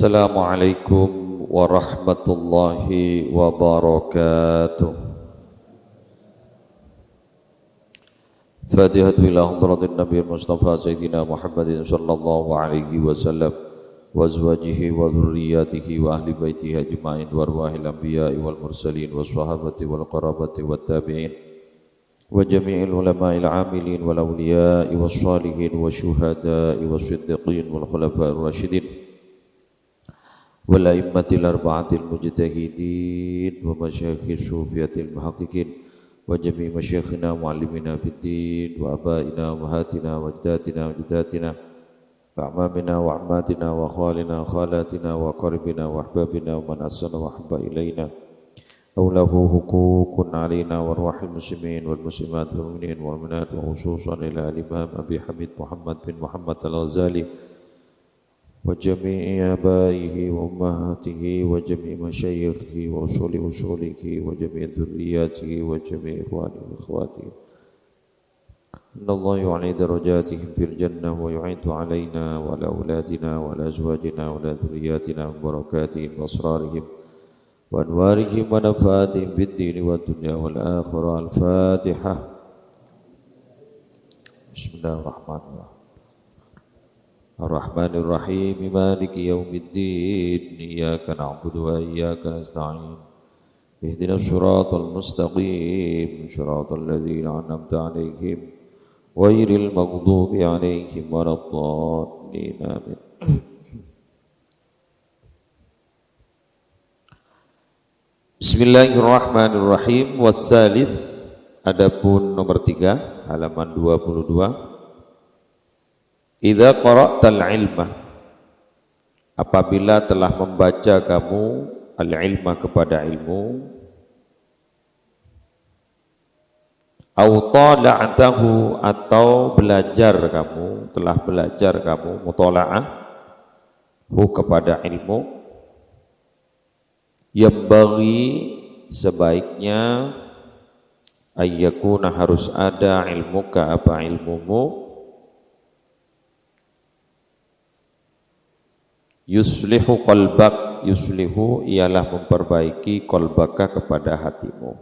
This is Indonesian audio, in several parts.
Assalamualaikum warahmatullahi wabarakatuh. Fatihatu ila hadratin Nabi Mustafa Sayyidina Muhammadin sallallahu alaihi wasallam wa azwajihi wa dhurriyyatihi wa ahli baitihi ajma'in wa arwahil anbiya'i wal mursalin wa sahabati wal qarabati wat tabi'in wa jami'il ulama'il amilin wal awliya'i was salihin wa syuhada'i was siddiqin wal khulafa'ir rasyidin wal a'immatil arba'atil mujtahidin wa masyayikh sufiyatil muhaqqiqin wa jami' masyayikhina muallimina fid din wa abaina wa ummahatina wa ajdatina wa jaddatina wa amamina wa ammatina wa khalina khalatina wa qaribina wa ahbabina wa man asana wa habba ilaina aw lahu huququn alaina wa arwahil muslimin wal muslimat wal mu'minin wal mu'minat wa khususan ila al-imam Abi Hamid Muhammad bin Muhammad al-Ghazali wa jami'i abaihi wa ummahatihi wa jami'i masyayikhihi wa usulihi wa jami'i dhurriyyatihi wa jami'i ikhwanihi wa akhwatihi. Innallaha yu'li darajatihim fil jannah wa yu'itu alaina wa ala auladina wa ala azwajina wa ala dhurriyyatina wa barakatihim wa asrarihim wa anwarihim wa nafatihim bid dini wa dunya wal akhirah. Al-Fatihah. Bismillahirrahmanirrahim. Ar-Rahmanir Rahim Maliki Yaumiddin Iyyaka na'budu wa iyyaka nasta'in Ihdinas siratal mustaqim Siratal ladzina an'amta 'alaihim ghairil maghdubi 'alaihim waladdallin. Amin. Bismillahirrahmanirrahim. Wassalis, adapun nomor 3 halaman 22. Idza qara'tal ilma, apabila telah membaca kamu al-ilma kepada ilmu, au tala'atahu, atau belajar kamu, telah belajar kamu mutala'ah hu kepada ilmu, yambaghi, sebaiknya ayyakuna, harus ada ilmuka, apa ilmumu, yuslihu qalbak, yuslihu ialah memperbaiki qalbaka kepada hatimu,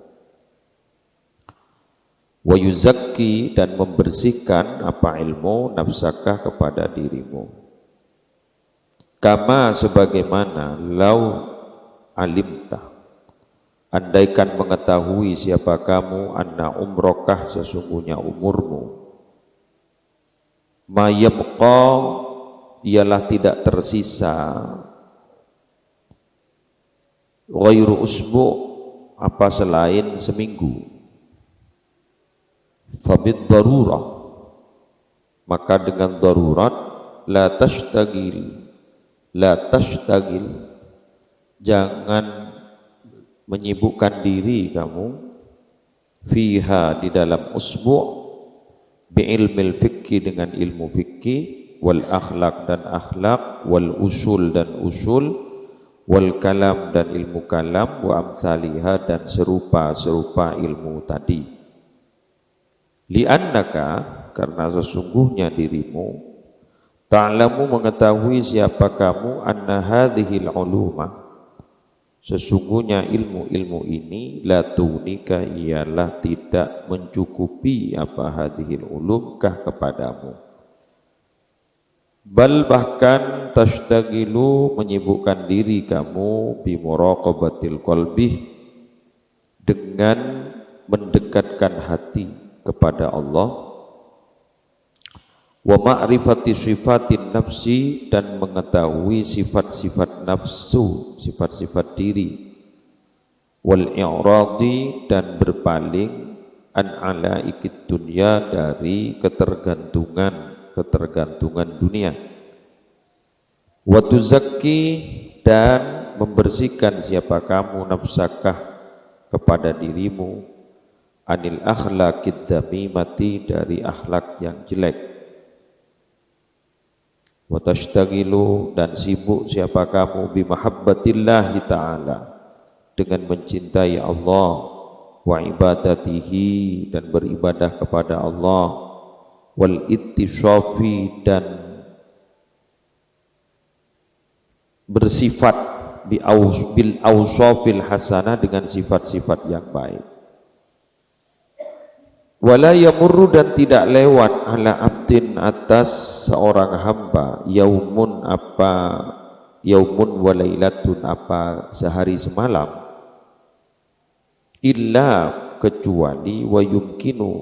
wa yuzakki, dan membersihkan apa ilmu, nafsakah kepada dirimu, kama sebagaimana lau alimta, andaikan mengetahui siapa kamu, anna umrokah, sesungguhnya umurmu, ma yabqa, ialah tidak tersisa, ghairu usbu, apa selain seminggu, fabid darurah, maka dengan darurat, la tashtagil, jangan menyibukkan diri kamu, fiha, di dalam usbu, bi ilmil fikhi, dengan ilmu fikih, wal akhlak, dan akhlak, wal usul, dan usul, wal kalam, dan ilmu kalam, wa amsalihah, dan serupa-serupa ilmu tadi. Li'annaka, karena sesungguhnya dirimu, ta'lamu, mengetahui siapa kamu, anna hadhil uluma, sesungguhnya ilmu-ilmu ini, la tunika, ialah tidak mencukupi, apa hadhil ulumkah kepadamu, bal, bahkan tashtagilu, menyibukkan diri kamu, bi muraqabatil qalbi, dengan mendekatkan hati kepada Allah, wa ma'rifati sifatin nafsi, dan mengetahui sifat-sifat nafsu, sifat-sifat diri, wal i'radi, dan berpaling, an alaikid dunya, dari ketergantungan dunia, wa tuzakki, dan membersihkan siapa kamu, nafsakah, kepada dirimu, anil akhlaqid dzamimati, dari akhlak yang jelek, wa tashtaghilu, dan sibuk siapa kamu, bi mahabbatillahi ta'ala, dengan mencintai Allah, wa ibadatihi, dan beribadah kepada Allah, wal ittishafi, dan bersifat bil awsafil hasanah, dengan sifat-sifat yang baik. Wala yamurru, dan tidak lewat, ala abdin, atas seorang hamba, yaumun walailatun, apa sehari semalam, illa, kecuali, wa yumkinu,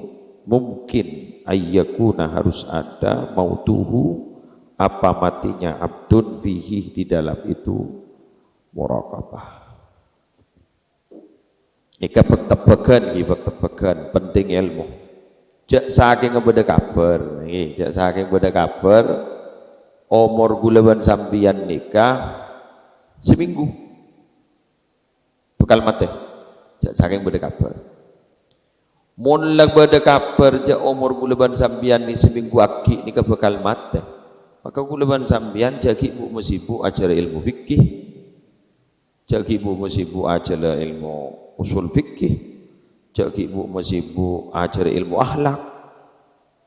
mungkin, ayyakuna, harus ada, mautuhu, apa matinya, abdun fihi, di dalam itu muraqabah. Nika bektebekan penting ilmu. Jak saking beda kabar, jak saking beda kabar, umur gulaban sambian nikah seminggu bekal mati. Jak saking beda kabar. Mun lag beda kabar jak umur gulaban sambian ni seminggu aki nikah bekal mati. Maka gulaban sambian jagi bu musibu ajar ilmu fikih, jagi bu musibu ajar ilmu usul fikih, jagi bu musibu ajar ilmu akhlak,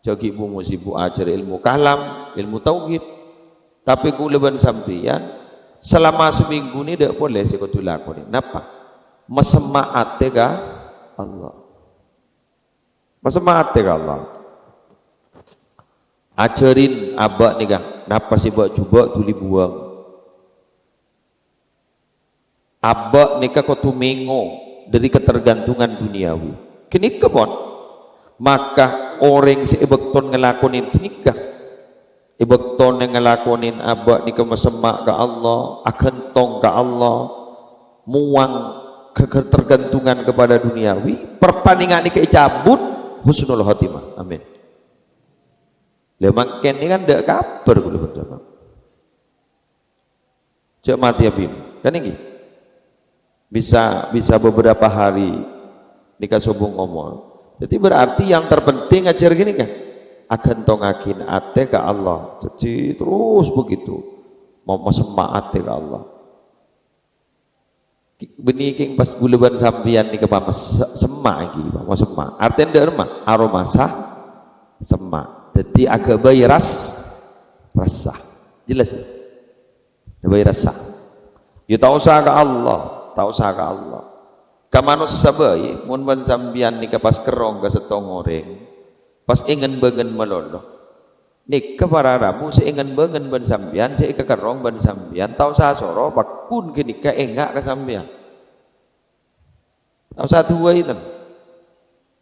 jagi bu musibu ajar ilmu kalam, ilmu tauhid. Tapi gulaban sambian selama seminggu ni tak boleh saya kau lakoni. Napa? Mesemaat ka Allah. Mesemaat ka Allah. Ajarin abak ni kan, napa sih buat cuba tuli buang. Abak ni kan kau tu mengo dari ketergantungan duniawi. Kenika pun, maka orang si ibekton ngelakonin kenika. Ibekton yang ngelakonin abak ni kan mesemak ke Allah, akentong ke Allah, muang ketergantungan kepada duniawi. Perpaningan ni cabut husnul khotimah. Amin. Lemang ken ni kan dak kabar gula bencana. Cek mati abim. Kan ini bisa beberapa hari nikah sobong ngomong. Jadi berarti yang terpenting ajar gini kan, akan tongakin ate ke Allah. Jadi terus begitu mau semak ate ke Allah. Beni king pas gulaban sambian nikah papa semak gini mau semak. Artinya derma aroma sah semak. Jadi agak bayi rasa jelas ya? Bayi rasa ya tahu sah ke Allah, tahu sah ke Allah kamanus sabai mun ban sambian nikah pas kerong ke setong orang pas ingin bangen melolo nikah para ramu seingin bangen ban sambian seika kerong ban sambian tahu sah soro bakun ke nikah enggak ke sambian tahu sah dua itu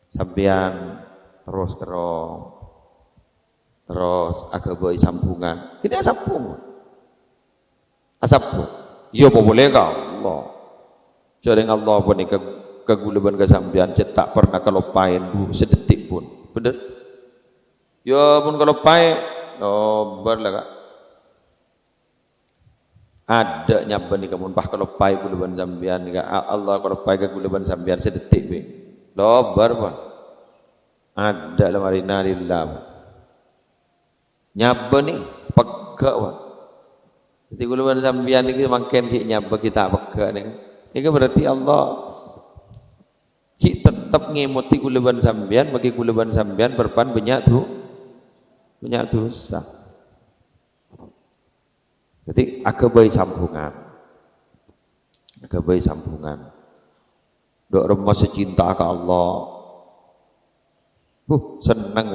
sambian terus kerong terus agak bayi sambungan kita sambung asapun iya boleh ka Allah jaring Allah pun ni kegulaban kesambian tak pernah kelupain bu sedetik pun bener ya pun kelupain nobar lah kak ada nyaban ni kamu bah kelupai gulaban sambian ni Allah kelupai kegulaban sambian sedetik be nobar pun ada lamarina lillah nyaba ni pegak wah. Jadi gulaban sambian ni makin nyaba kita pegak ni. Ini berarti Allah cik tetap ngemuti gulaban sambian bagi gulaban sambian berpan banyak dosa. Jadi agak baik sambungan. Agak baik sambungan. Dok remah secinta ke Allah. Senang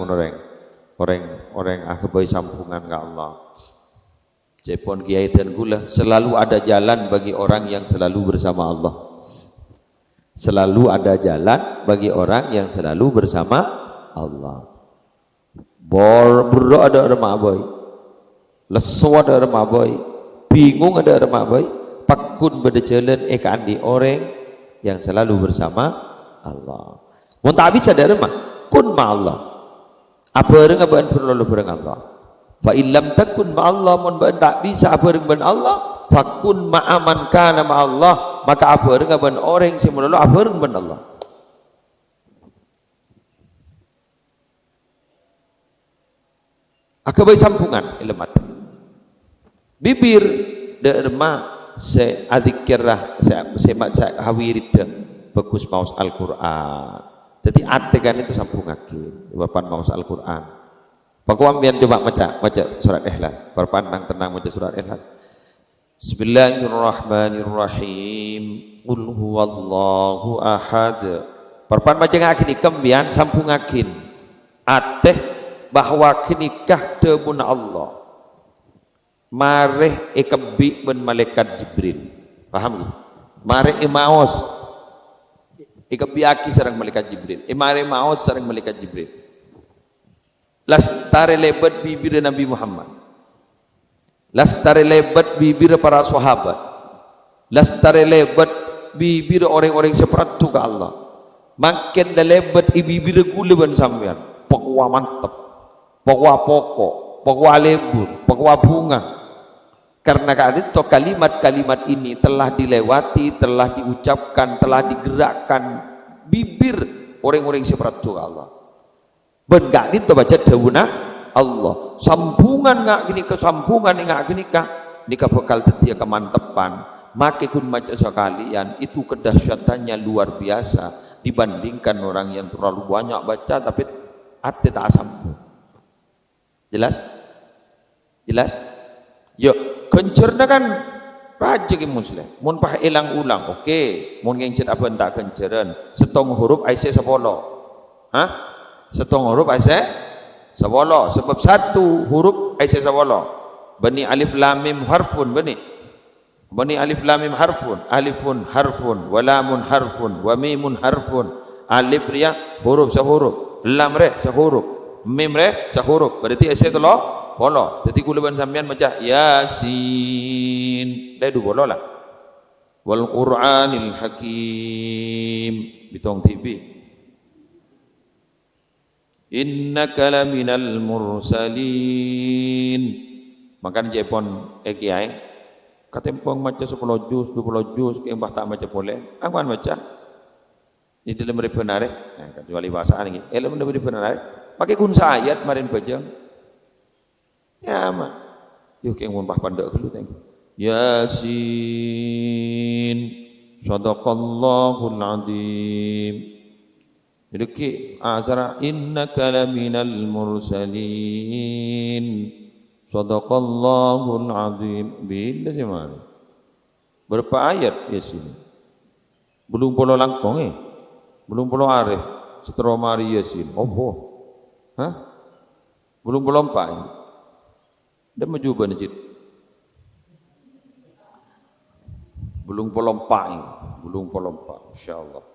orang agak baik sambungan ke Allah. Jepon kiai dan gula selalu ada jalan bagi orang yang selalu bersama Allah. Selalu ada jalan bagi orang yang selalu bersama Allah. Berdoa ada orang maboy, lesu ada orang maboy, bingung ada orang maboy, pakun berjalan ekaan di orang yang selalu bersama Allah. Mun tak bisa ada rumah, kun ma Allah. Apa orang abang perlu berang Allah. Fa illam takun ma Allah mun tak bisa apa dengan Allah fakun ma'aman kana ma Allah maka apa dengan orang yang menolak apa dengan Allah. Akabai sampungan ilmu bibir derma se adzikirah se hawirid bagus maus Al-Qur'an. Jadi atekan itu sampungake bapan maus Al-Qur'an. Paku ambian coba baca surat Ikhlas, berpandang tenang baca surat Ikhlas. Bismillahirrahmanirrahim. Qul huwallahu ahad. Perpan macam akin ikembian sampung akin. Ateh bahwa kinikah tebun Allah. Mareh ikembi ben malaikat Jibril. Paham ke? Mareh imaos. Ikembi aki sareng malaikat Jibril. Mareh maos sareng malaikat Jibril. Lastare lebat bibir Nabi Muhammad. Lastare lebat bibir para sahabat. Lastare lebat bibir orang-orang seperti ke Allah. Makin lebat bibir guleban sampean. Pokwa mantep. Pokwa pokok. Pokwa lebur. Pokwa bunga. Karena itu kalimat-kalimat ini telah dilewati, telah diucapkan, telah digerakkan bibir orang-orang seperti ke Allah. Ben gak itu baca daunah Allah sambungan ngak gini ke sambungan ngak gini kah nikah bekal tetia kemantepan maka kun maca sekalian itu kedahsyatannya luar biasa dibandingkan orang yang terlalu banyak baca tapi ate tak sambung. Jelas yo kencerna kan raja ke muslim mun pah elang ulang oke mun ngencet apa tak kenceran setong huruf aise sepolo setong huruf aise Sawala sebab satu huruf aise sawala. Bani alif lam mim harfun bani. Bani alif lam mim harfun, alifun harfun, wa lamun harfun, wa mimun harfun. Alif ria huruf sahuruf, lam re sahuruf, mim re sahuruf. Berarti aise telo bola. Dadi kula ban sampean maca Yasin. Dah du bola lah. Wal Qur'anil Hakim. Bitong TV. Innaka laminal mursalin. Makan jepon kiai katempong maca 10 juz 20 juz ke mbah tak maca boleh aman maca di dalam benar kecuali bahasa ini dalam benar pakai kun ayat marin bajang ya mah yuk yang mbah pandek dulu thank Yasin sadaqallahul azim. Jadi azara innaka laminal mursalin sadaqallahul azim. Bila sih mana? Berapa ayat Yasin? Belum puluh langkong belum puluh arif setelah mari Yasin. Oh. Belum puluh empat. Dah mencuba najid. Belum puluh empat. Insyaallah.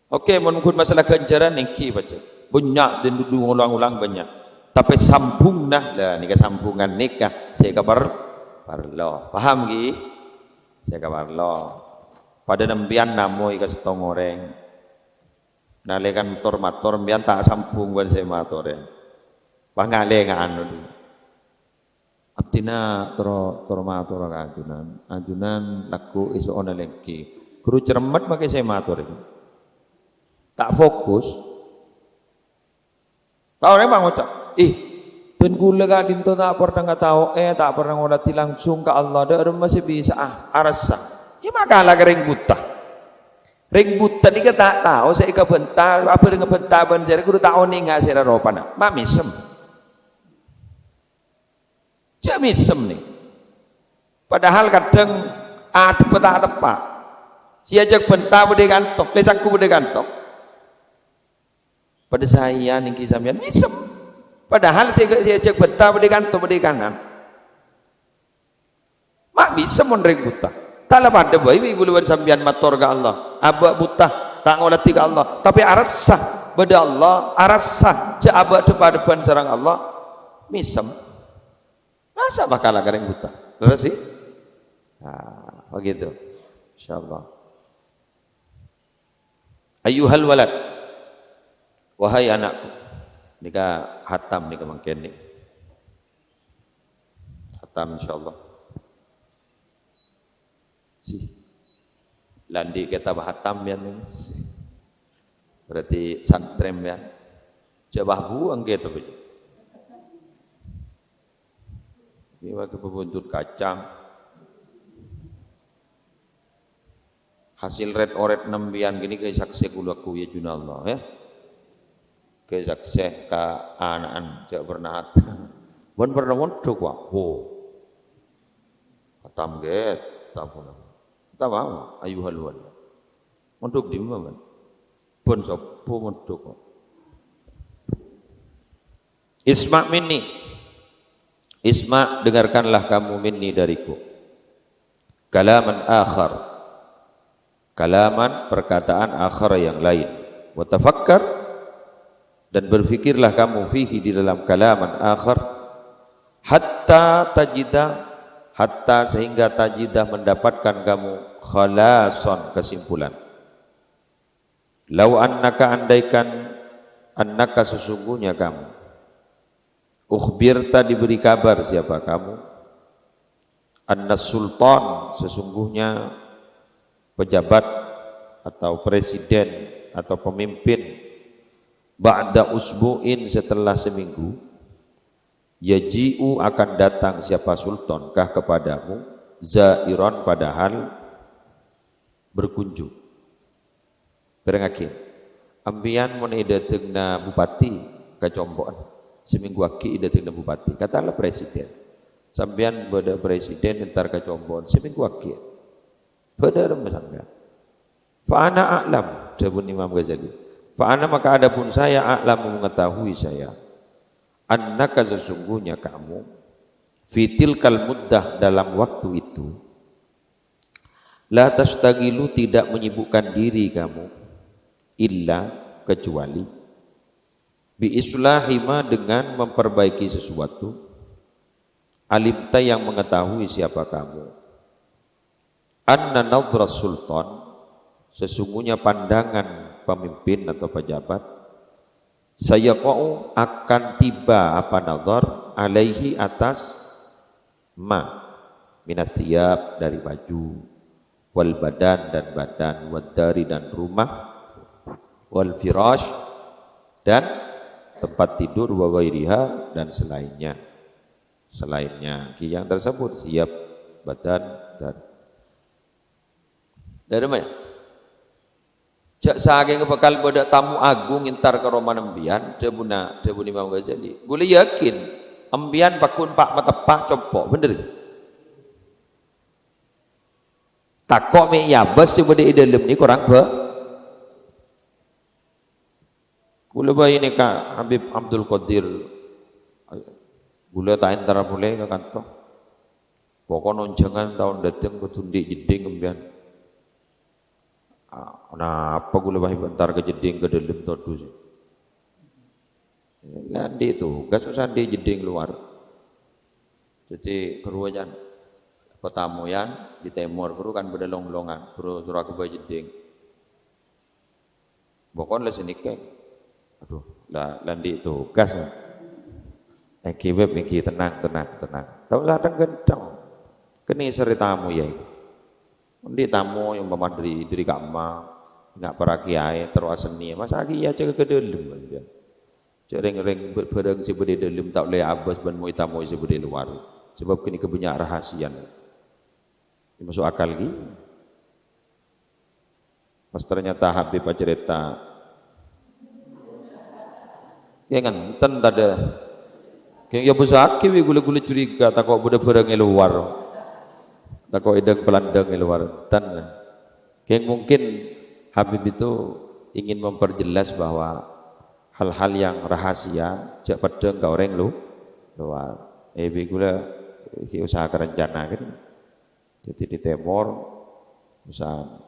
Okey, menunggu masalah ganjaran niki baca. Banyak dan duduk ulang-ulang banyak. Tapi sambung lah nikah sambungan nikah. Saya kabar parlo. Paham ki? Saya kabar lo. Pada nembian namo ika setong orang. Nalekan motor mbian tak sambung ban saya motor. Pangale anu. Abtina toro matur ajunan laku iso ona lengki. Guru cermat pakai saya motor ini. Tak fokus. Kau memang ucap, dan gula kadin tu tak pernah tahu, tak pernah ngolati langsung ke Allah. Dia masih bisa arasa. Ya makalah kering buta. Ring buta ni kita tak tahu. Saya kebentar, apa dengan bentar ban saya kudu tahu ni nggak saya ropana. Mamisem. Jamisem ni. Padahal kadang ada tepat. Siajak bentar berde kantok, lesaku berde kantok. Pada saya niki sampean misem. Padahal saya cek betah berde kanto berde kanan. Mak bisa mon reng buta. Tala pada bae ibu luar sampean mator ke Allah. Abak buta tak ngolati ke Allah, tapi arasah berde Allah, arasah ce abak depan sareng Allah misem. Masa bakal reng buta. Terus sih? Begitu. Insyaallah. Ayyuhal walad. Wahai anakku, nikah hatam nikah mungkin nih, hatam insyaallah. Landi kita hatam ya nih, berarti santrem ya, coba buang gitu begitu. Ini waktu berbuntut kacang, hasil red oret nembian gini ke saksi kulaku ya junallah ya. Ke saksi ka anaan jak pernah bon pernah wontok wa Tamget, tapuna. Tawa ayuhal wal. Mondok di mana? Pun sopo mondok. Isma minni. Isma, dengarkanlah kamu minni dariku. Kalaman akhar. Kalaman, perkataan akhar yang lain. Wa tafakkar, dan berfikirlah kamu fihi di dalam kalaman akhar. Hatta tajida, hatta sehingga tajidah mendapatkan kamu khalason, kesimpulan. Lau annaka, andaikan, annaka sesungguhnya kamu, ukhbirta diberi kabar siapa kamu, annas sultan sesungguhnya pejabat atau presiden atau pemimpin, ba'da usbu'in setelah seminggu, yaji'u akan datang siapa sultan kah kepadamu, zairon padahal berkunjung. Berengakin ambian mun ida tegna bupati kacombon seminggu aki ida tegna bupati katalah presiden sambian beda presiden entar kacombon seminggu aki pada remesangga fa ana a'lam sabun Imam Ghazali fa ana maka adapun saya a'lam mengetahui saya annaka sesungguhnya kamu fitil kal muddah dalam waktu itu la tastagilu tidak menyibukkan diri kamu illa kecuali bi islahima dengan memperbaiki sesuatu alimta yang mengetahui siapa kamu anna nadras sultan sesungguhnya pandangan pemimpin atau pejabat sayaqa'u akan tiba apa nadhar alaihi atas ma minathiyab dari baju wal badan dan badan wad dari dan rumah wal firash dan tempat tidur wa ghairiha dan selainnya yang tersebut siap badan dan dari mana jak saking bakal bodak tamu agung intar ke Roma nembian cebun Imam Ghazali gue yakin ambian pakun pak matepah copok bener takok me ya bas coba di dalam ni kurang ba gula bayi ni Kak Habib Abdul Qadir gula tak antara mulai ke kantor pokok jangan tahun datang ke tundik jeding ambian apa gula bayi bentar ke jeding ke dalam todu sih landi itu gak susah di jeding luar jadi keruajan petamuyan di timur kru kan berdelong-longan kru surah ke bayi jeding pokok lah senikah aduh lah landi itu gas iki web iki tenang tahu sadang kencang kini seri tamu ya undi tamu yang memadri diri kama nggak para kiai terus seni masa lagi ya cek ke dalam cereng-reng berperang sebudi dalam tak boleh abas ban moi tamu sebudi luar sebab kini kebanyak rahasian masuk akal lagi pas ternyata Habib cerita ya nganten tada kayak ya besaki we gula-gula curiga takok budak barang luar takok edang pelandang luar tan kayak mungkin Habib itu ingin memperjelas bahwa hal-hal yang rahasia jak pedeng ka orang luar gula usaha kerencana kan jadi di timur usaha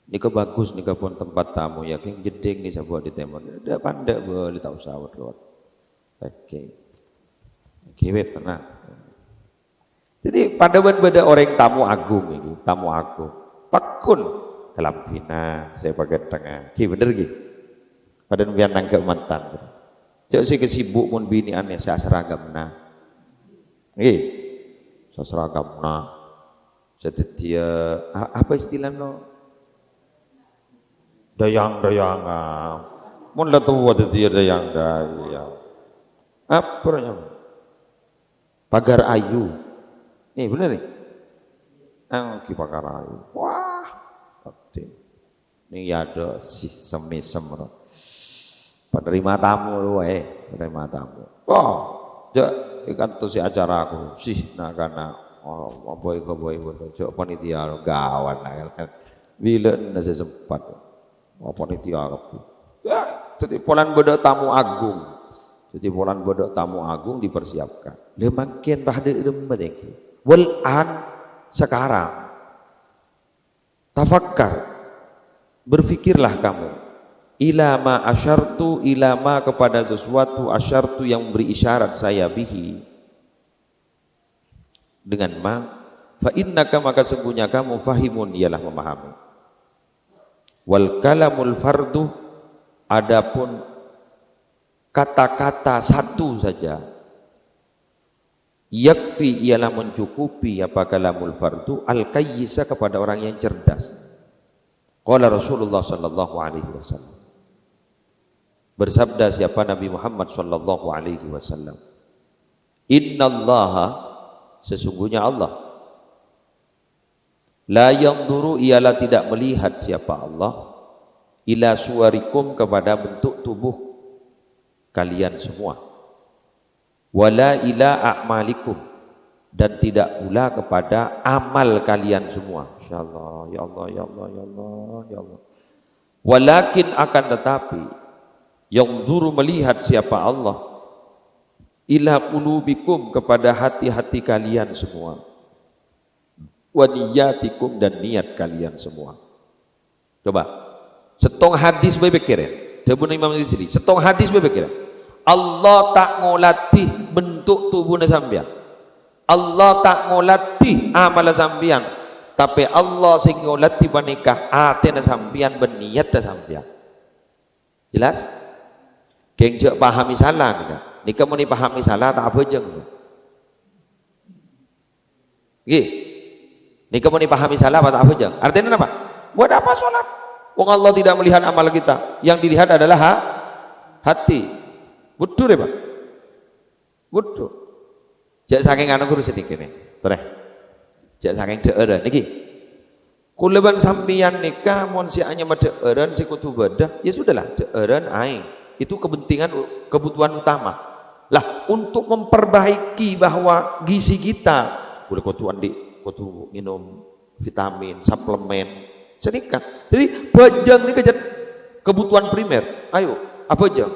nika bagus nika pun tempat tamu ya keng jeding nih sebuah di timur ada pandai boleh tak usah luar oke tenang jadi pada benda orang tamu agung ini tamu agung pakun kelampina saya pakai tengah bener pada biar nangkep mantan cek si kesibuk mun bini aneh saya seragam nah saya seragam nah setia apa istilahnya dayang-dayangan mun la tuwa dia dayang-dayang apa namanya pagar ayu bener nih ki pagar ayu wah ini ada si semisem penerima tamu lu penerima tamu jak ikan tuh si acara aku sih nak kana boy bodoh cok panitia gawan kan bila nasi sempat panitia ya jadi polan bodoh tamu agung jadi polan bodoh tamu agung dipersiapkan lemakin pada demedek walan sekarang tafakkar berfikirlah kamu ilama asyartu ilama kepada sesuatu asyartu yang beri isyarat saya bihi dengan ma fa innaka maka sungguhnya kamu fahimun ialah memahami wal kalamul fardu adapun kata-kata satu saja yakfi ialah mencukupi apa kalamul fardu al kayyisa kepada orang yang cerdas. Qala Rasulullah sallallahu alaihi wasallam bersabda siapa Nabi Muhammad sallallahu alaihi wasallam innallaha sesungguhnya Allah la yanzuru ialah tidak melihat siapa Allah ila suwarikum kepada bentuk tubuh kalian semua wala ila a'malikum dan tidak pula kepada amal kalian semua. Insyaallah ya Allah ya Allah ya Allah ya Allah. Walakin akan tetapi yanzuru melihat siapa Allah ila qulubikum kepada hati-hati kalian semua wa niyatikum dan niat kalian semua. Coba setong hadis bebekirin Dabun Imam Ghazali setong hadis bebekirin Allah tak ngolati bentuk tubuhnya sambian Allah tak ngolati amal sambian tapi Allah sing ngolati panikah atena sambian berniat sambian jelas keng cek pahami salah nih nikah mau dipahami salah tak apa jeng gih nikah mau dipahami salah tak apa jeng artinya apa buat apa sholat wong Allah tidak melihat amal kita yang dilihat adalah hati betul ya Pak betul jak saking anu guru sedikit nih boleh jak saking deeren niki kuleban sampian nikah mon si anya deeren si kutu badah ya sudahlah deeren aing itu kebutuhan utama lah untuk memperbaiki bahwa gizi kita boleh kutu minum vitamin suplemen sedikit jadi bajang ini kejar kebutuhan primer ayo apa aja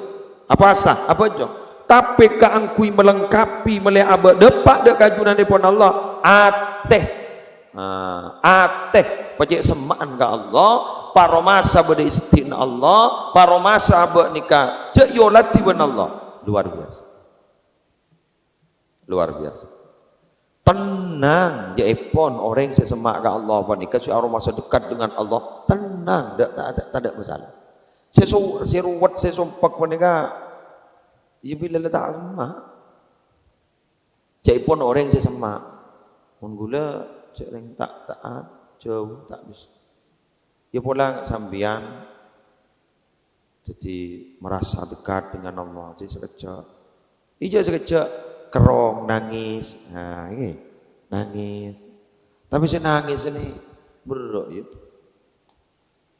apa asah apa aja tapi kaangkui melengkapi meleh abad depak dek kajunan depon Allah ateh pajak semaan ke Allah paromasa bade istin Allah paromasa abad nikah cek yolat tiban Allah luar biasa tenang jaipon orang sesemak ke Allah panika suara masa dekat dengan Allah tenang tak ada masalah seruwat sesumpak panika ya bila letak semak jaipon orang sesemak menggula cek yang tak taat jauh tak bisa ya pula sambian jadi merasa dekat dengan Allah jadi sekejap kerong nangis nah ini nangis tapi saya nangis ini beruk ya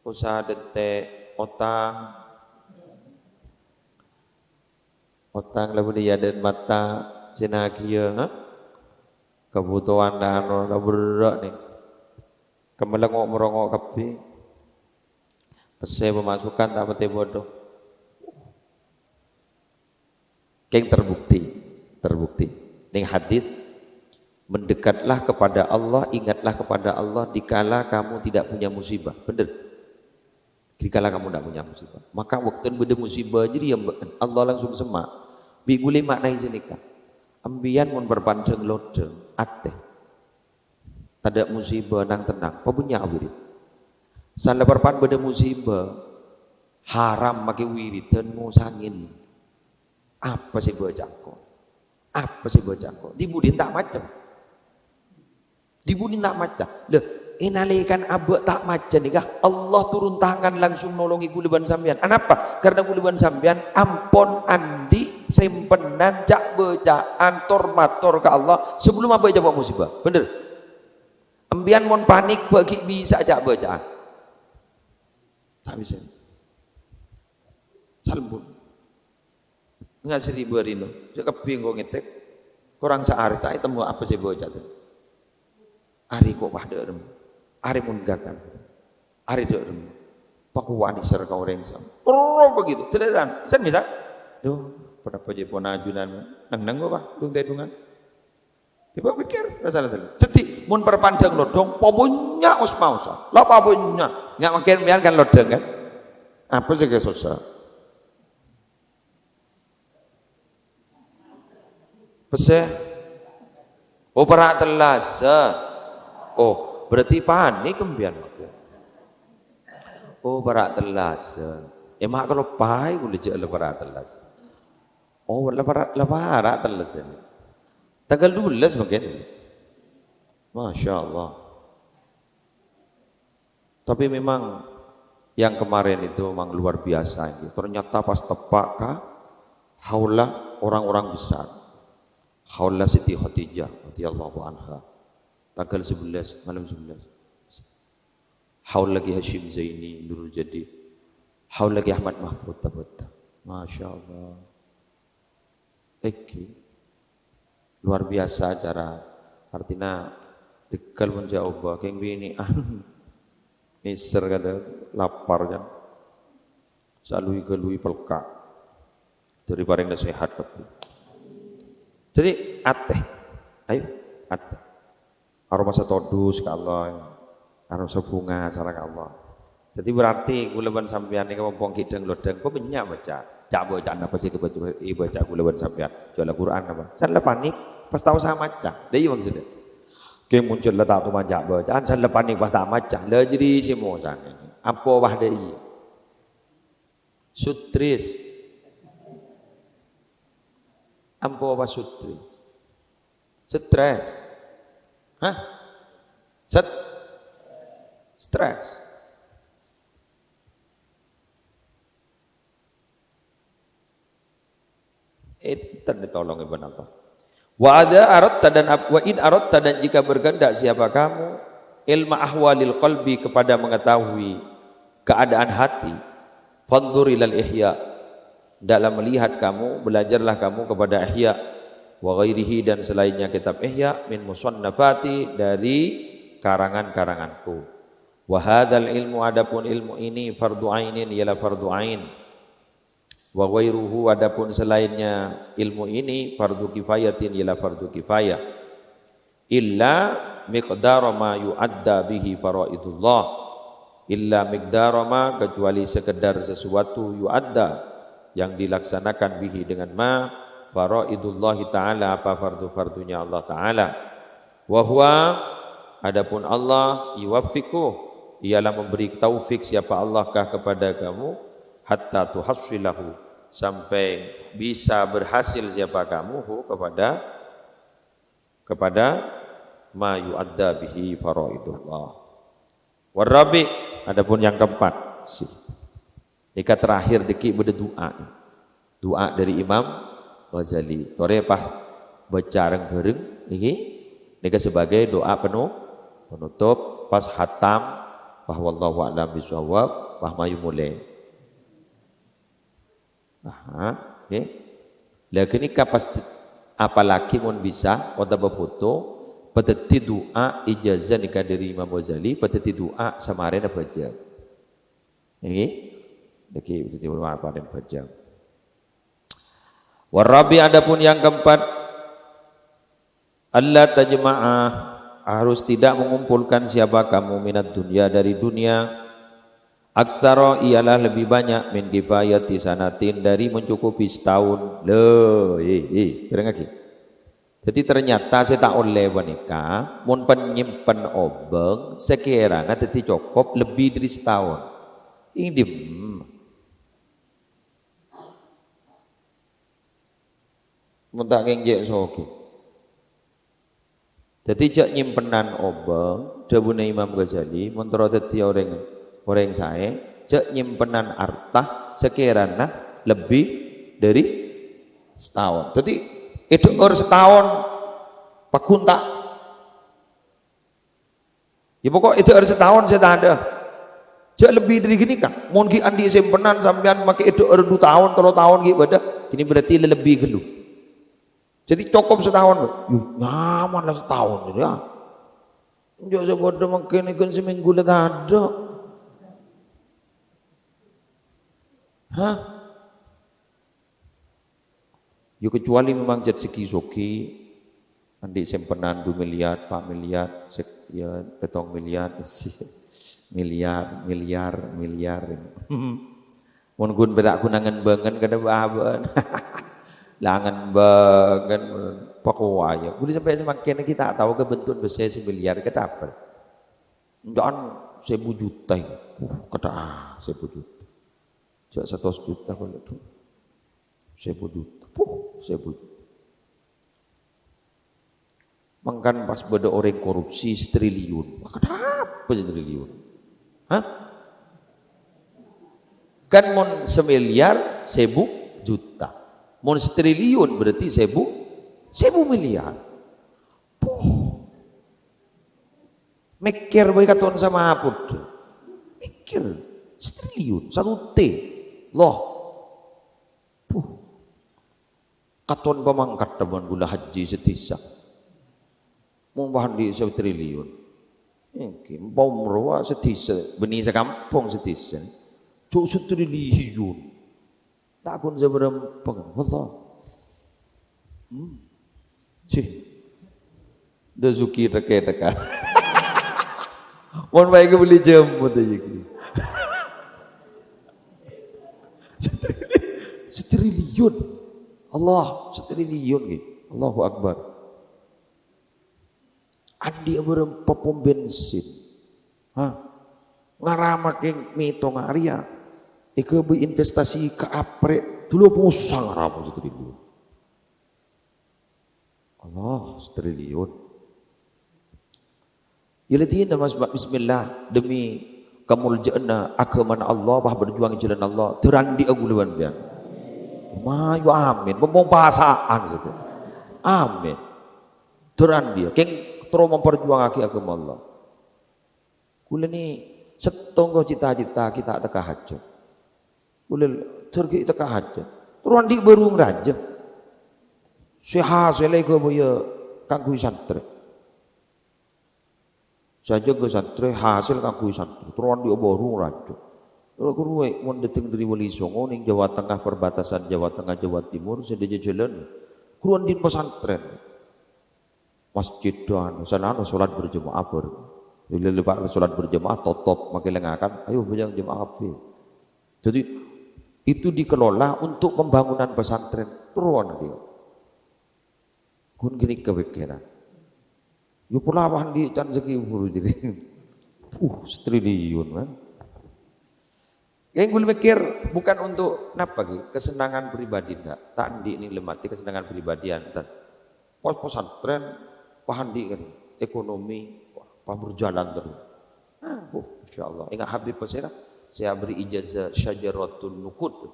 usaha detek otang lalu dia dan mata senagia kebutuhan dan beruk nih kemelengok merongok kapi pesai pemasukan tak peti bodoh keng terbukti ning hadis mendekatlah kepada Allah ingatlah kepada Allah dikala kamu tidak punya musibah bener dikala kamu tidak punya musibah maka waktu beda musibah jadi Allah langsung semak biguli maknai jenika ambian mun berpanceng lodeng ateh tada musibah nang tenang pabunya wirid sanda berpan beda musibah haram make wiridan musangin apa sih bocahku dibudin tak macam leh inalikan abek tak macam nikah Allah turun tangan langsung nolongi kuliban sambian kenapa? Karena kuliban sambian ampon andi simpenan cak bacaan tormator ke Allah sebelum apa jawab musibah bener ambian mon panik bagi bisa cak bacaan tak bisa salbun nggak 1000 rino cek keping kok ngetek kurang sehari tak temu apa sih bocah tuh Ari kok pada rem. Ari menggakan. Ari dek rem. Paku wani ser kau rengsam. Oh begitu. Tidak kan? Sen bisa. Duh, pada pojok ponajunan nang kok Pak, dung tedungan. Tiba pikir salah tadi. Jadi mun perpanjang lodong, pobunya us mausa. Lo pobunya, nggak makin mian kan lodong kan? Apa sih ke susah? Pese, oh perak telas. Oh berarti panik kembian makan. Oh perak telas. Emak kalau pai boleh je lebaran telas. Oh lebaran telas ini. Tanggal 12 begini. Masya Allah. Tapi memang yang kemarin itu memang luar biasa ini. Ternyata pas tepak kah, haulah orang-orang besar. Haulah Siti Khadijah radhiyallahu anha. Tanggal 11, malam 11. Haul lagi Hashim Zaini, Nurul Jadi. Haul lagi Ahmad Mahfud Tabata. Masya Allah. Luar biasa cara artinya tegal menjawab keng bini niser kata lapar kan salui gelui pelka dari bareng dah sehat tapi jadi ateh ayo ateh aroma satodus ke Allah aroma sebunga sarang Allah jadi berarti kuleban sampean ini kamu pongki deng lodeng kok banyak baca cak baca apa sih kebetulan baca kuleban sampean jual Quran apa saya panik pas tahu sama macam dia maksudnya kayak muncul letak tu majak bacaan saya panik pas tak macam lah jadi semua sana apa bah dia sutris apa bah sutris stres hah stres itu ditolong ibu apa wa in aratta dan jika berkehendak siapa kamu ilma ahwalil qalbi kepada mengetahui keadaan hati fanzur ilal ihya dalam melihat kamu belajarlah kamu kepada ihya wa ghairihi dan selainnya kitab ihya min musannafati dari karangan-karanganku wa hadzal ilmu adapun ilmu ini fardu ainin ialah fardu ain wa ghairuhu adapun selainnya ilmu ini fardu kifayatin ialah fardu kifayah illa miqdara ma yu'adda bihi faraidullah illa miqdara ma kecuali sekedar sesuatu yu'adda yang dilaksanakan bihi dengan ma faraidullah taala apa fardu-fardunya Allah taala wa huwa adapun Allah yuwaffiqu ialah memberi taufik siapa Allahkah kepada kamu hatta tuhassilahu sampai bisa berhasil siapa kamu kepada ma yu'adda bihi faraidullah. Warabi adapun yang keempat sih. Nika terakhir deki berdoa. Doa dari Imam Ghazali. Tore pah baca bareng iki nika sebagai doa penutup pas hatam bahwa wallahu a'lam bishawab pah mayu mulai. Okay. Lagi ni kapas apalagi mun bisa pada berfoto peteti doa ijazah nikah dari Imam Ghazali peteti doa samarin apa aja ini lagi peteti doa apa dan baca warabi adapun yang keempat Allah tajma'ah harus tidak mengumpulkan siapa kamu minat dunia dari dunia aktsara ialah lebih banyak min kifayati sanatin dari mencukupi setahun. Kira lagi. Jadi ternyata saya tak oleh wanita mun penyimpan obeng sekiranya tadi cukup lebih dari setahun. Ini mun tak kenjek soki. Jadi jak nyimpenan obeng jabune Imam Ghazali mun tadi orang saya cek nyimpenan harta sekiranya lebih dari setahun. Jadi itu setahun pakunta. Ya pokok itu setahun saya tak ada. Cek lebih dari gini kan. Mungkin andi simpenan sampean pakai itu 2 tahun 3 tahun gitu ada. Ini berarti lebih gelu. Jadi cukup setahun. Yuh, nyaman lah setahun gitu ya. Njok sepodo mangkene kan seminggu dah ada. Hah? Yo kecuali memang jet segi soki andi simpenan 2 miliar, 4 miliar, ya 7 miliar, miliar. Mun gun berak kunangan bangen kada baban. Langan bangen pakowaya. Boleh sampai semakin kita tahu kebentuk besar 1 miliar ke dapat. Jangan 1.000 juta. Kata 1.000 juta. Jak 100 juta kalau itu. 1.000 juta. 1.000 juta. Mangkan pas beda orang korupsi 1 triliun. Kata apa 1 triliun? Hah? Kan mon 1 miliar 1.000 juta. Mon 1 triliun berarti 1.000 miliar. Mikir baik katon sama apa tuh? Mikir 1 triliun, 1 T. Loh. Katon pamangkat teman gula haji setisa. Mau bahan di 1 triliun. Oke, mau meroa setisa, benih sekampung setisa. Cuk 1 triliun. Tak kun seberapa Allah. Cih. Dah suki tekan. Mohon baik beli jemput aja gitu. 1 triliun. Allah 1 triliun gitu. Allahu Akbar. Andi berapa pom bensin. Hah? Ngaramake mito ngaria. Ika berinvestasi ke apre dulu pusang ramu 1 triliun. Allah 1 triliun. Yalatina mas bismillah demi kamuljana agaman Allah bah berjuang jalan Allah terandi agulawan bian. Mayu amin. Bembong pasaan gitu. Amin. Terandi. Keng terus memperjuangake agama Allah. Kula ni setonggo cita-cita kita teka hajat. Kula tergi teka hajat. Terandi baru ngeraja. Sehasele go boya kanggo santri. Saja go santri hasil kanggo santri. Terandi baru ngeraja. Kuruwe mun deteng dari Wali Songo ning Jawa Tengah perbatasan Jawa Tengah Jawa Timur sedeje jalan. Kuruan di pesantren. Masjid dan sana salat berjemaah ber. Bila lepas salat berjemaah totop makin lengakan, ayo bajang jemaah api. Jadi itu dikelola untuk pembangunan pesantren turuan dia. Kun gini kepikiran. Yo pula bahan di can segi buru jadi. 1 triliun kan. Yang gue mikir bukan untuk napa gitu, kesenangan pribadi ndak. Tak di ini lemati kesenangan pribadi antar. Pesantren pahandi kan ekonomi apa berjalan terus. Insyaallah. Ingat Habib Pasirah, saya beri ijazah syajaratul nuqud.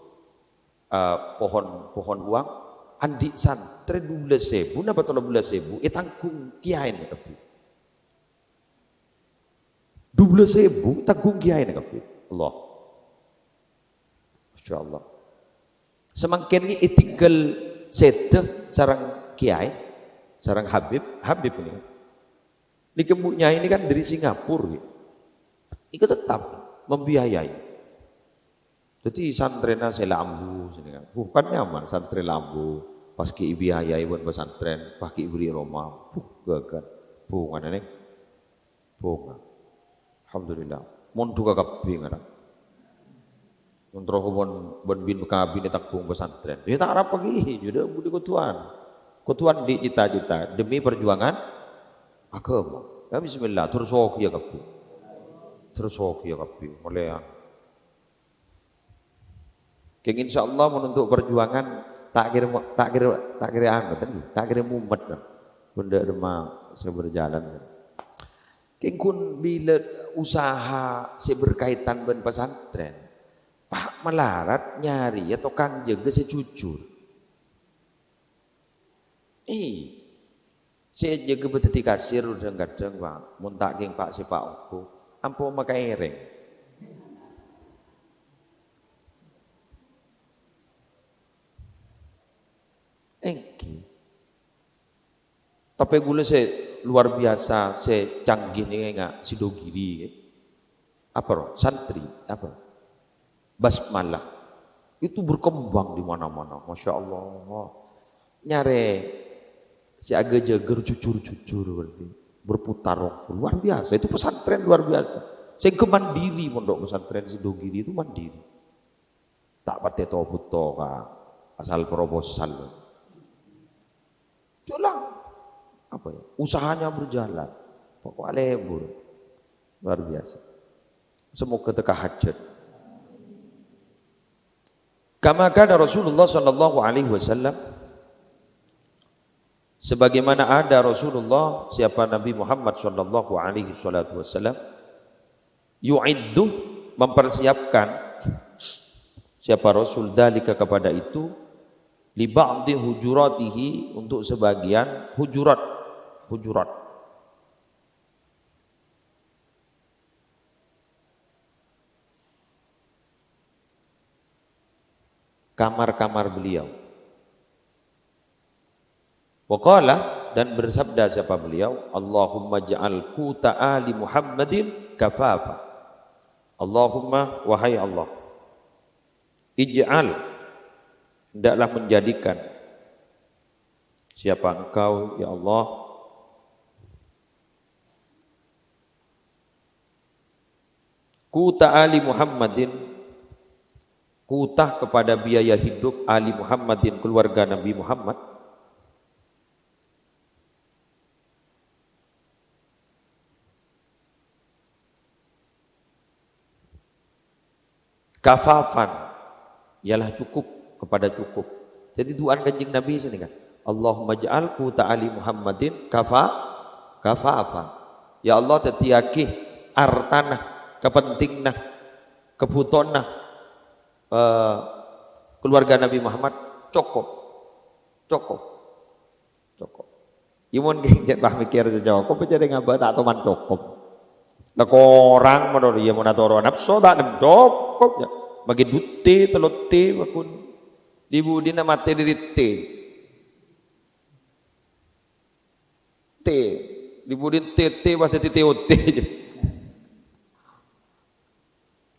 Pohon uang andi santren 12.000 napa 13.000 tanggung kiai tapi. 12.000 tanggung kiai tapi. Allah. Insyaallah. Semakin ini tinggal sete sarang kiai, sarang Habib ini. Di kembuknya ini kan dari Singapura gitu. Itu tetap membiayai. Jadi santrena saya lambu sini kan. Bukan nyaman santri lambu pas ki biayai buat pesantren, pakai beri Roma. Gagal. Bunga nih. Bunga. Alhamdulillah. Mun duka kabeh ngara. Untuk bon bin kabin takung pesantren. Dia tak harap pagi, sudah budi kutuan di cita-cita demi perjuangan agama. Ya bismillah terus hoki ya kapi. Terus hoki ya kapi. Mulai Keng insyaallah untuk perjuangan tak kira mumet. Benda demang saya berjalan. Keng kun bila usaha berkaitan dengan pesantren. Pak melarat nyari atau kang jaga sejujur. Saya jaga beteti kasir udah kadang bang. Muntak geng pak si pak aku. Ampo makai ereng. Tapi gula saya luar biasa, canggih nih enggak sidogiri. Apa roh? Santri, apa? Basmalah. Itu berkembang di mana-mana, Masya Allah. Nyare si agak jager jujur berarti berputar luar biasa. Itu pesantren luar biasa. Saya mandiri pondok pesantren Sidogiri itu mandiri. Tak pakai tobuto kak, asal proposal. Jualan apa ya? Usahanya berjalan. Pokoknya lebur. Luar biasa. Semoga teka hajat. Kama kana Rasulullah sallallahu alaihi wasallam, sebagaimana ada Rasulullah, siapa Nabi Muhammad sallallahu alaihi wasallam, yu'iddu, mempersiapkan, siapa Rasul dzalika kepada itu, li ba'di hujuratihi, untuk sebagian hujurat kamar-kamar beliau. Waqala, dan bersabda siapa beliau, Allahumma ja'al quta ali Muhammadin kafafa. Allahumma, wahai Allah, ij'al, hendaklah menjadikan, siapa engkau ya Allah, quta ali Muhammadin, kutah kepada biaya hidup ali Muhammadin, keluarga Nabi Muhammad, kafafan, ialah cukup, kepada cukup. Jadi doa kanjeng Nabi sini kan, Allahumma ja'al quta ali Muhammadin kafafan. Ya Allah, tetiaki artanah, kepentingnah, kebutuhanah, keluarga Nabi Muhammad cukup. Imun genjet bah mikir cukup jadi ngaba tak teman cukup. Lah korang menurut dia mun atoro nafsu tak dem cukup ya. Bagi dutte telotte bakun. Dibu dina mate diri T. Dibu din T bah tete ote.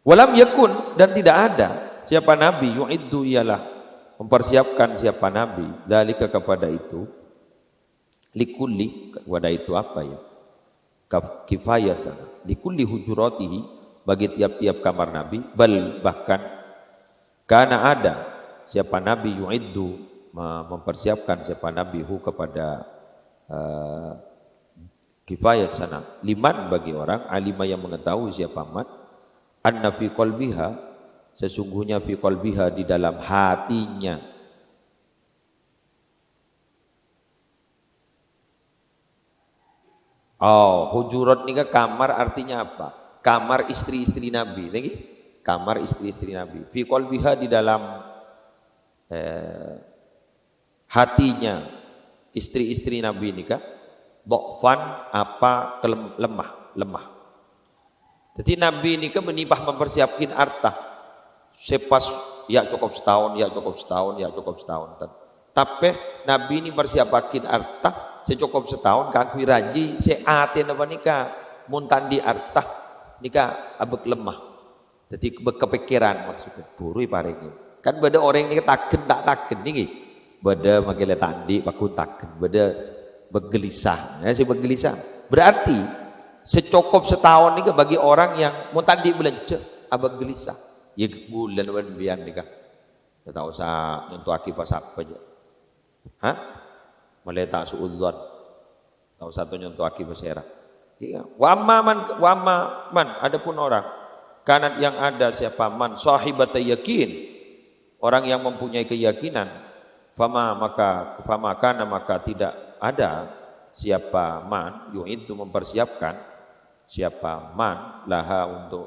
Walam yakun, dan tidak ada siapa Nabi yu'iddu, ialah mempersiapkan siapa Nabi dzalika kepada itu, likulli, kepada itu apa ya, kifayah sana, likulli hujuratihi, bagi tiap-tiap kamar Nabi, bahkan karena ada siapa Nabi yu'iddu, mempersiapkan siapa Nabi hu kepada kifayah sana, liman, bagi orang alima yang mengetahui siapa man, anna fi qalbiha, sesungguhnya fi qalbiha, di dalam hatinya, hujurat ni kamar, artinya apa? Kamar istri-istri Nabi, lagi kamar istri-istri Nabi. Fi qalbiha, di dalam hatinya istri-istri Nabi ini kah? Dhafan, apa, lemah. Jadi Nabi ini kan menipah mempersiapkan harta. Sepas ya cukup setahun. Tapi Nabi ini persiapakin harta secukup setahun, kakui raji seatin apa nikah muntan di harta nikah abek lemah. Jadi kepikiran maksudnya burui parengi. Kan beda orang ini tak taken nih. Beda makile tandi paku taken. Beda begelisah. Ya si begelisah. Berarti secukup setahun nih bagi orang yang muntan di belanja abek gelisah. Ya bulan bian nikah. Tak usah nyentuh aki pas apa aja. Hah? Meletak suudzon. Tak usah tuh nyentuh aki besera. Iya. Wama man. Adapun orang kanan yang ada siapa man sahibata yakin, orang yang mempunyai keyakinan, maka tidak ada siapa man itu mempersiapkan siapa man laha untuk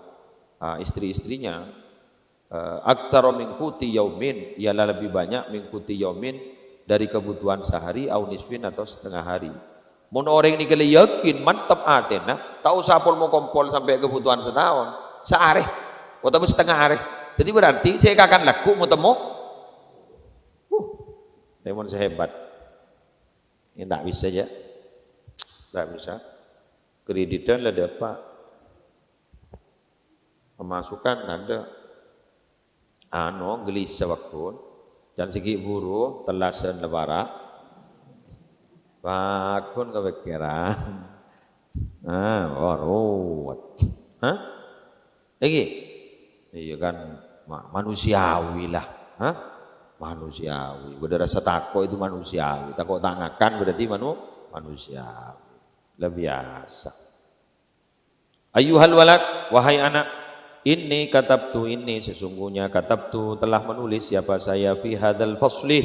istri-istrinya, aktsara min quti yaumin, ialah lebih banyak min quti yaumin, dari kebutuhan sehari, au nisfin, atau setengah hari. Mun orang ini kalau yakin mantap atena, tahu sapol mau kompol sampai kebutuhan setahun, sehari atau setengah hari. Jadi berarti saya akan laku mau temu. Saya hebat. Ini tak bisa aja. Tidak bisa. Kreditan ada apa? Pemasukan ada. Gelis waktu. Dan segi buru telasan lebara. Bakun kepikiran. Waruat. Lagi? Iya kan manusiawi lah. Manusiawi. Beda rasa takut itu manusiawi. Takut tangakan berarti manusiawi. Lebih biasa. Ayyuhal walad, wahai anak, ini katabtu, ini sesungguhnya katabtu telah menulis siapa saya fi hadzal fasli.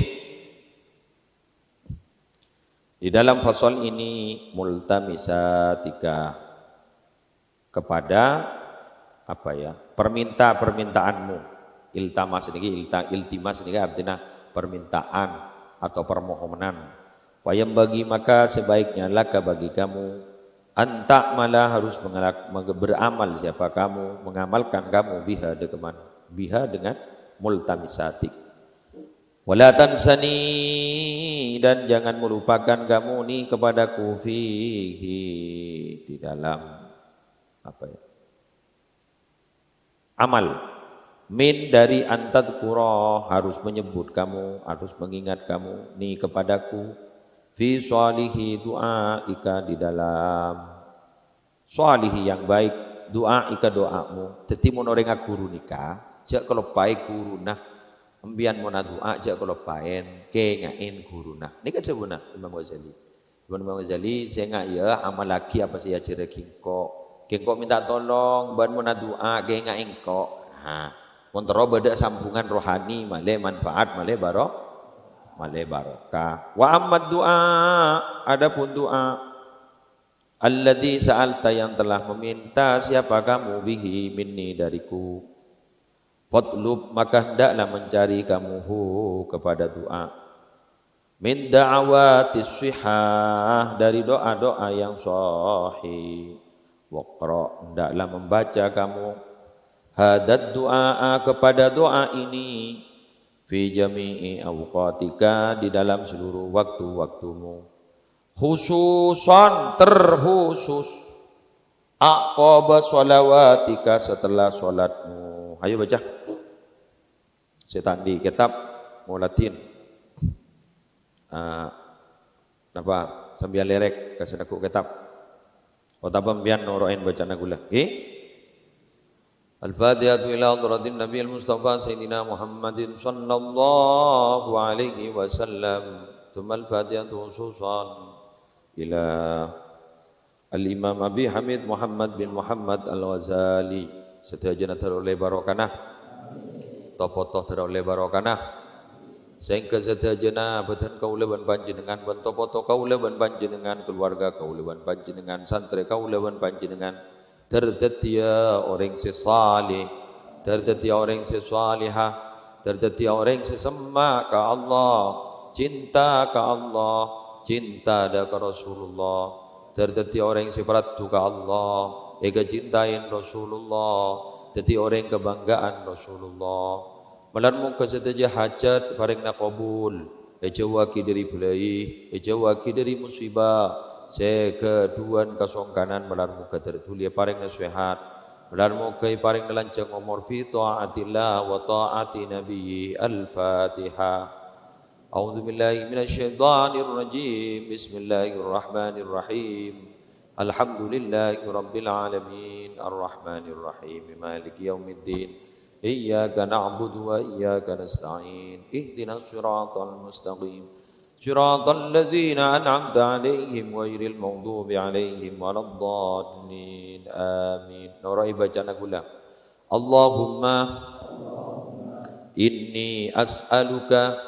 Di dalam fasal ini multamisatika kepada apa ya? Permintaanmu. Iltimas ini artinya permintaan atau permohonan. Fayam bagi maka sebaiknya laka bagi kamu antak malah harus beramal siapa kamu, mengamalkan kamu biha dengan multamisatik. Wala tansani, dan jangan melupakan kamu ni kepadaku fihi, di dalam apa ya? Amal. Min dari antadkura, harus menyebut kamu, harus mengingat kamu ni kepadaku fi sholihi du'aika, di dalam sholihi yang baik du'aika doamu. Teti monoreng guru nikah jak kelopai guruna embian mona doa jak kelopain kengain guruna nika sebuna Imam Ghazali saya ngak ya amal lagi apa sih acara kengko minta tolong ban mona doa kengain kok montoro beda sambungan rohani male manfaat male barokah. Wa ammad doa, adapun doa alladzi sa'alta, yang telah meminta siapa kamu bihi minni dariku, fatlub maka hendaklah mencari kamu kepada doa, min da'awatis shihah, dari doa-doa yang sahih, waqra hendaklah membaca kamu hadad doa, kepada doa ini fi jami'i awqatika, di dalam seluruh waktu-waktumu, khususan terkhusus aqaba sholawatika, setelah sholatmu. Ayo baca. Saya tadi kitab mau latin. Napa sambil lerek kasih aku kitab. Otabam bian noroin baca nagulah. Al-Fatihah ila hadratin Nabi al-Mustafa Sayyidina Muhammadin sallallahu alaihi wasallam. Thumma al-Fatihah khususan ila Al-Imam Abi Hamid Muhammad bin Muhammad Al-Ghazali. Sedaya teroleh barokah. Topotoh teroleh barokah. Sehingga sedaya beten kaula ban panjenengan, ban topoto kaula ban panjenengan, keluarga kaula ban panjenengan, santri kaula ban panjenengan, terdetia orang sesalih, terdetia orang sesalihah, terdetia orang sesema ke Allah, cinta ke Allah, cinta ke Rasulullah, terdetia orang seperatu ke Allah, ega cintain Rasulullah, terdetia orang kebanggaan Rasulullah. Malarmu kesedaja hajat paringna qabul, ejawaki dari belai, ejawaki dari musibah, sekeduan kasongkanan malarmu ketertulia paringna sehat, malarmu kai paring lancang umur fi taatillah wa taati nabi. Al-Fatihah. A'udzu billahi minasyaitonir rajim. Bismillahirrahmanirrahim. Alhamdulillahi rabbil alamin, arrahmanir rahim, maliki yaumiddin. Iyyaka na'budu wa iyyaka nasta'in. Ihdinas siratal mustaqim. Siratal ladzina an'amta 'alaihim ghairil maghdubi 'alaihim waladdallin. Amin. Norai bacaan gula. Allahumma inni as'aluka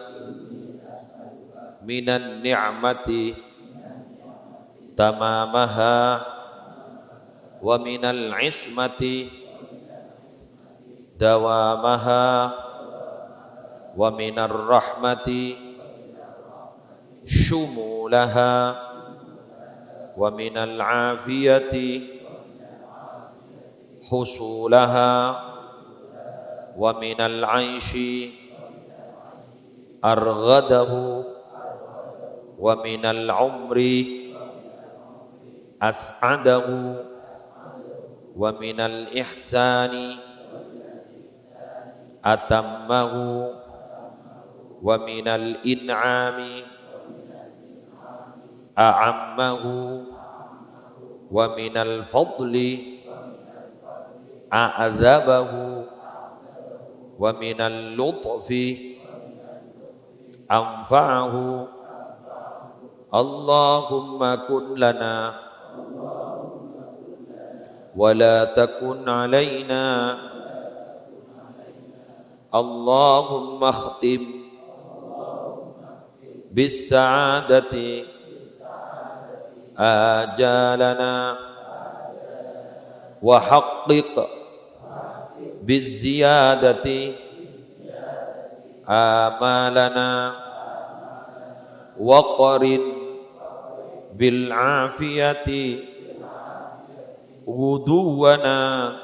minan ni'mati tamamaha wa minal 'ismati dawamaha wa minar rahmati syumulaha wa minal afiyati husulaha wa minal aishi arghadahu wa minal umri as'adahu wa minal ihsani atammahu wa minal in'ami a'ammahu wa minal fadli a'adzabahu wa minal lutfi anfa'ahu. Allahumma kun lana wa la takun alaina. Allahumma khtim bis sa'adati ajalana wa haqqiq biz ziyadati amalana wa qarin bil afiyati wuduwana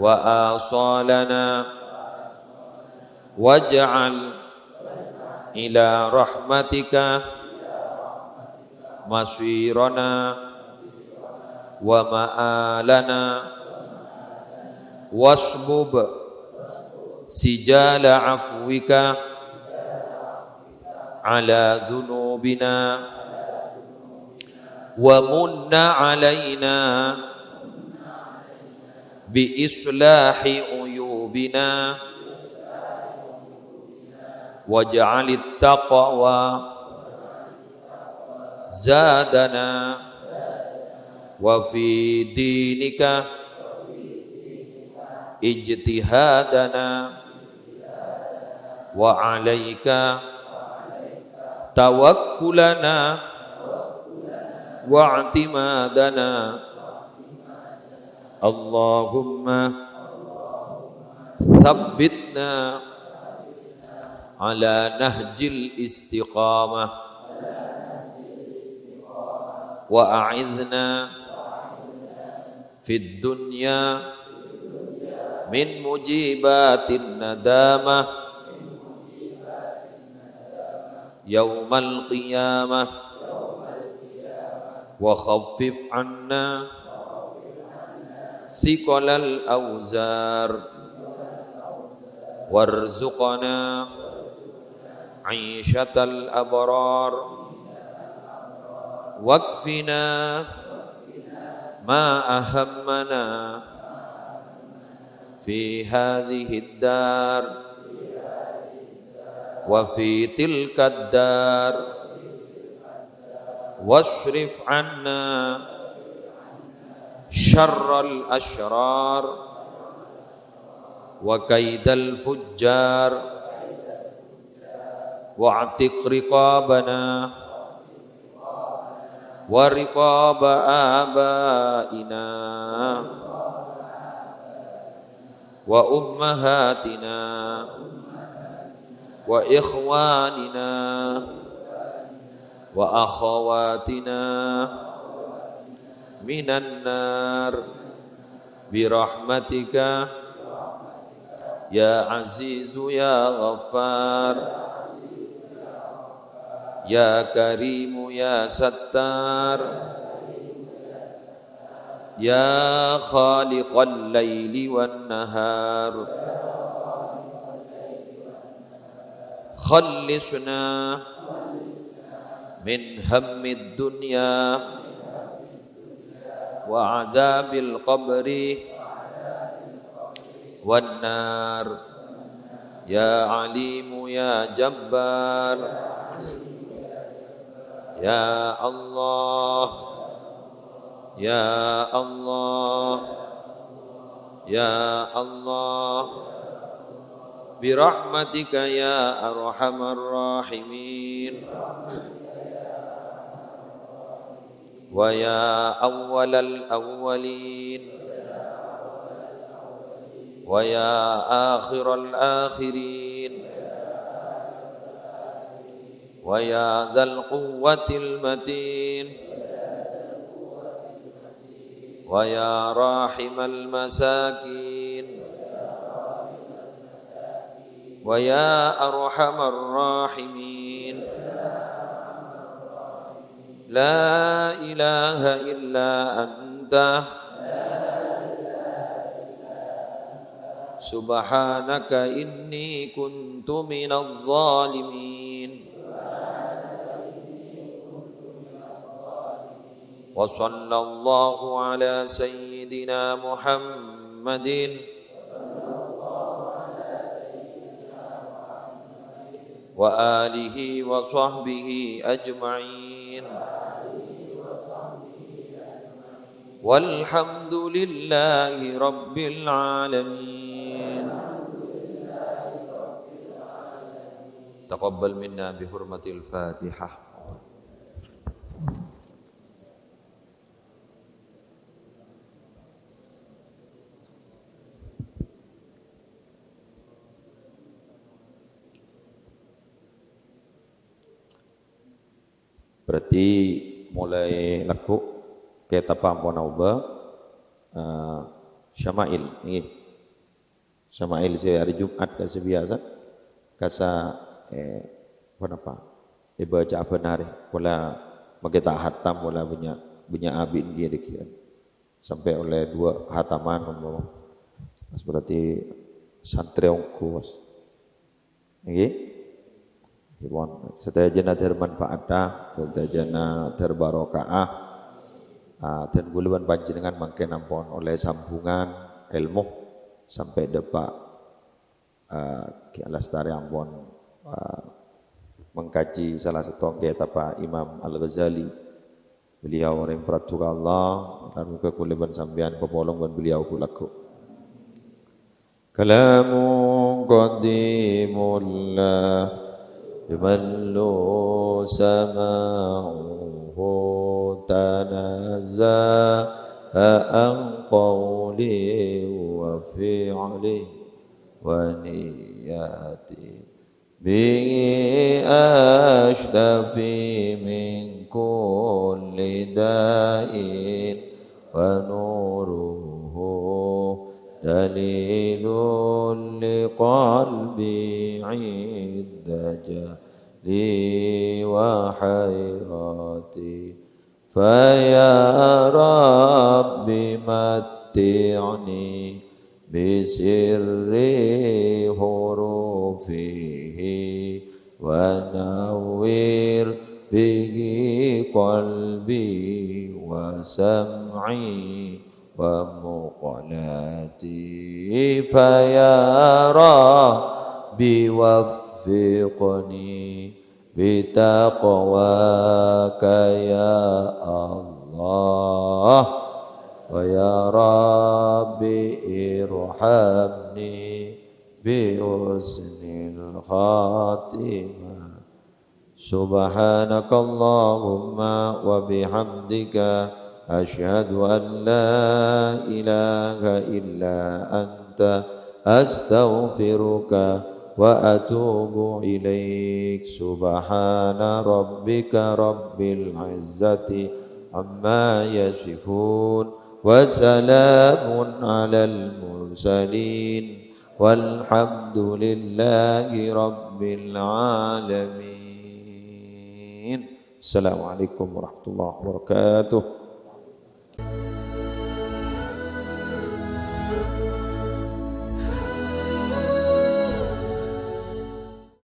wa asalana waj'al ila rahmatika masirana wa ma'alana wasbub sijala afwika ala dhunubina wa munna alaina bi islahi uyubina waj'alit taqwa zadana wa fi dinika ijtihadana wa alaika tawakkulana wa'timadana. Allahumma thabbitna ala nahjil istiqamah wa a'idhna fid dunya min mujibatin nadamah yaumal qiyamah wa khaffif anna siqalal awzar warzuqna 'aishatal abrar wakfina ma ahammana fi hadhihi ad-dar wa fi tilka ad-dar wasrif 'anna syarral ashrar wa kaidal fujjar wa'tiq riqabana wa riqaba abaina wa ummahatina wa ikhwanina wa akhawatina minan nar birahmatika ya azizu ya ghaffar ya karimu ya sattar ya khaliqal laili wan nahar khallisna min hammid dunya wa adzabil qabri wan nar ya alimu ya jabbar ya Allah ya Allah ya Allah birahmatika ya arhamar rahimin wa ya awwalal awwalin wa ya akhiral akhirin wa ya dzal quwwatil matin wa ya rahimal masakin wa ya arhamar rahimin لا إله إلا أنت سبحانك إني كنت من الظالمين وصلى الله على سيدنا محمد وآله وصحبه أجمعين والحمد لله رب العالمين. تقبل منا بحرمة الفاتحة. Berarti mulai laku kita pampon auba Syama'il nggih. Syama'il saya hari Jumat kasa biasa kasa apa baca benar wala magita hatam wala banyak abin dia dekian sampai oleh 2 hataman umpama. Berarti santri ongku nggih. Ibon setajana termanfaatah, setajana terbarokah, dan guluban panjenengan mangke nampon oleh sambungan ilmu sampai depak Ki Alastari ampun mengkaji salah satu kitab Imam Al-Ghazali. Beliau orang peraturan Allah dan muka guluban sambian pepolong dan beliau kulaku. Kalamu qadimullah يمل سماعه تنزه عن قولي وفعلي ونياتي به أشتفي من كل داء ونوره دليل لقلبي عند جهلي وحيرتي فيا رب متعني بسر حروفه ونور به قلبي وسمعي ومقلاتي فيا ربي وفقني بتقواك يا الله ويا ربي ارحمني بحسن الخاتمة سبحانك اللهم وبحمدك أشهد أن لا إله إلا أنت أستغفرك وأتوب إليك سبحان ربك رب العزة عما يصفون وسلام على المرسلين والحمد لله رب العالمين. السلام عليكم ورحمة الله وبركاته.